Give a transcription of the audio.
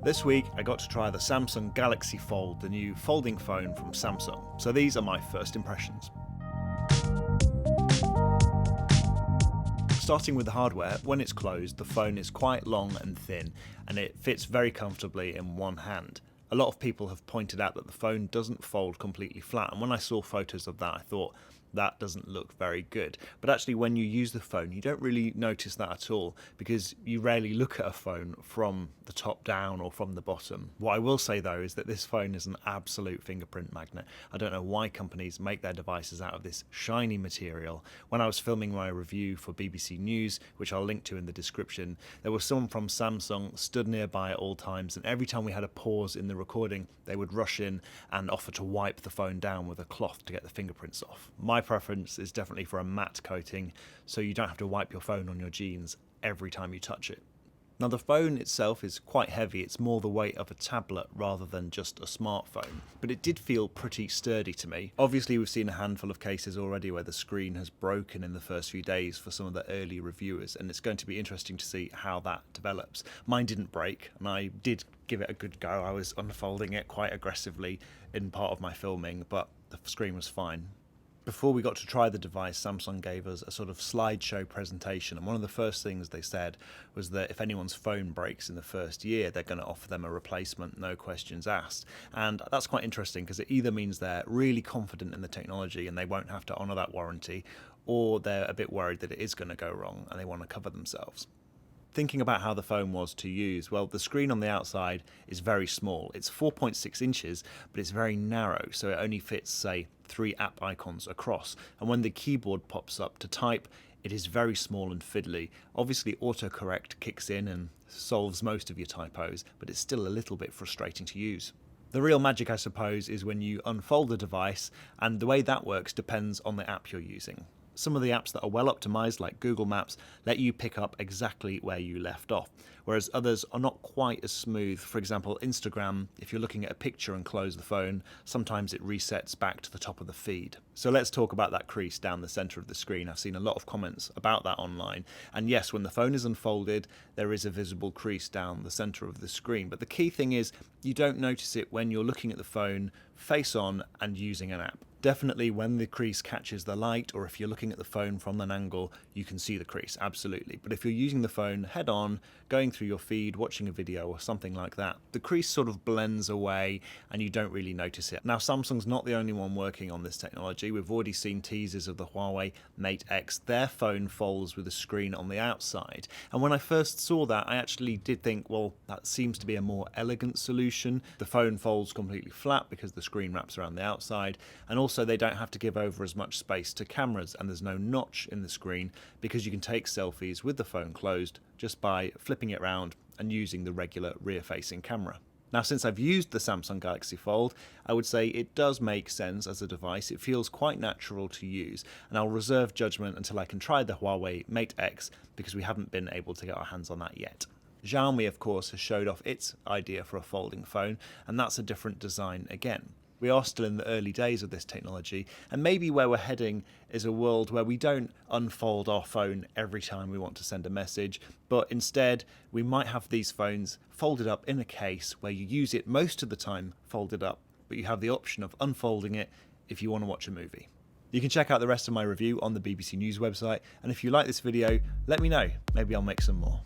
This week I got to try the Samsung Galaxy Fold, the new folding phone from Samsung. So these are my first impressions. Starting with the hardware, when it's closed, the phone is quite long and thin, and it fits very comfortably in one hand. A lot of people have pointed out that the phone doesn't fold completely flat, and when I saw photos of that, I thought that doesn't look very good. But actually, when you use the phone, you don't really notice that at all, because you rarely look at a phone from the top down or from the bottom. What I will say though is that this phone is an absolute fingerprint magnet. I don't know why companies make their devices out of this shiny material. When I was filming my review for BBC News, which I'll link to in the description, there was someone from Samsung stood nearby at all times, and every time we had a pause in the recording, they would rush in and offer to wipe the phone down with a cloth to get the fingerprints off. My preference is definitely for a matte coating, so you don't have to wipe your phone on your jeans every time you touch it. Now the phone itself is quite heavy, it's more the weight of a tablet rather than just a smartphone, but it did feel pretty sturdy to me. Obviously we've seen a handful of cases already where the screen has broken in the first few days for some of the early reviewers, and it's going to be interesting to see how that develops. Mine didn't break, and I did give it a good go. I was unfolding it quite aggressively in part of my filming, but the screen was fine. Before we got to try the device, Samsung gave us a sort of slideshow presentation, and one of the first things they said was that if anyone's phone breaks in the first year, they're going to offer them a replacement, no questions asked. And that's quite interesting, because it either means they're really confident in the technology and they won't have to honour that warranty, or they're a bit worried that it is going to go wrong and they want to cover themselves. Thinking about how the phone was to use, well, the screen on the outside is very small. It's 4.6 inches, but it's very narrow, so it only fits, say, 3 app icons across. And when the keyboard pops up to type, it is very small and fiddly. Obviously, autocorrect kicks in and solves most of your typos, but it's still a little bit frustrating to use. The real magic, I suppose, is when you unfold the device, and the way that works depends on the app you're using. Some of the apps that are well optimized, like Google Maps, let you pick up exactly where you left off, whereas others are not quite as smooth. For example, Instagram, if you're looking at a picture and close the phone, sometimes it resets back to the top of the feed. So let's talk about that crease down the center of the screen. I've seen a lot of comments about that online. And yes, when the phone is unfolded, there is a visible crease down the center of the screen. But the key thing is you don't notice it when you're looking at the phone face on and using an app. Definitely when the crease catches the light, or if you're looking at the phone from an angle, you can see the crease, absolutely. But if you're using the phone head on, going through your feed, watching a video or something like that, the crease sort of blends away and you don't really notice it. Now, Samsung's not the only one working on this technology. We've already seen teasers of the Huawei Mate X. Their phone folds with a screen on the outside. And when I first saw that, I actually did think, well, that seems to be a more elegant solution. The phone folds completely flat because the screen wraps around the outside, and also they don't have to give over as much space to cameras, and there's no notch in the screen because you can take selfies with the phone closed just by flipping it around and using the regular rear-facing camera. Now, since I've used the Samsung Galaxy Fold, I would say it does make sense as a device. It feels quite natural to use, and I'll reserve judgment until I can try the Huawei Mate X because we haven't been able to get our hands on that yet. Xiaomi, of course, has showed off its idea for a folding phone, and that's a different design again. We are still in the early days of this technology, and maybe where we're heading is a world where we don't unfold our phone every time we want to send a message, but instead we might have these phones folded up in a case where you use it most of the time folded up, but you have the option of unfolding it if you want to watch a movie. You can check out the rest of my review on the BBC News website, and if you like this video, let me know. Maybe I'll make some more.